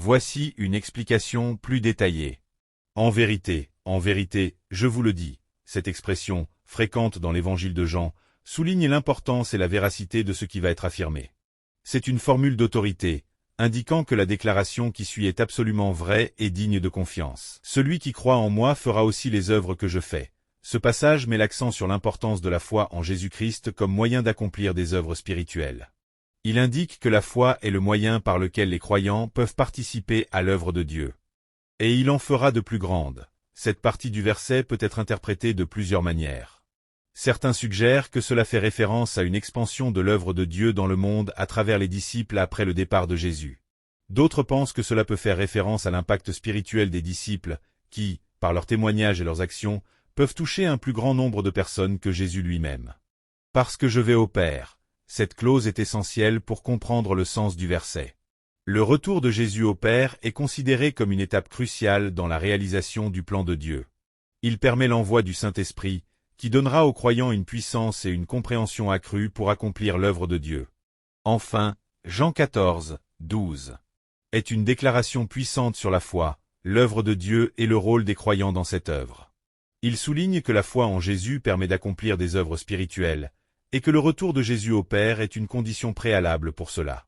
Voici une explication plus détaillée. En vérité, je vous le dis, cette expression, fréquente dans l'évangile de Jean, souligne l'importance et la véracité de ce qui va être affirmé. C'est une formule d'autorité, indiquant que la déclaration qui suit est absolument vraie et digne de confiance. Celui qui croit en moi fera aussi les œuvres que je fais. Ce passage met l'accent sur l'importance de la foi en Jésus-Christ comme moyen d'accomplir des œuvres spirituelles. Il indique que la foi est le moyen par lequel les croyants peuvent participer à l'œuvre de Dieu. Et il en fera de plus grandes. Cette partie du verset peut être interprétée de plusieurs manières. Certains suggèrent que cela fait référence à une expansion de l'œuvre de Dieu dans le monde à travers les disciples après le départ de Jésus. D'autres pensent que cela peut faire référence à l'impact spirituel des disciples, qui, par leurs témoignages et leurs actions, peuvent toucher un plus grand nombre de personnes que Jésus lui-même. Parce que je vais au Père. Cette clause est essentielle pour comprendre le sens du verset. Le retour de Jésus au Père est considéré comme une étape cruciale dans la réalisation du plan de Dieu. Il permet l'envoi du Saint-Esprit, qui donnera aux croyants une puissance et une compréhension accrue pour accomplir l'œuvre de Dieu. Enfin, Jean 14, 12 est une déclaration puissante sur la foi, l'œuvre de Dieu et le rôle des croyants dans cette œuvre. Il souligne que la foi en Jésus permet d'accomplir des œuvres spirituelles, et que le retour de Jésus au Père est une condition préalable pour cela.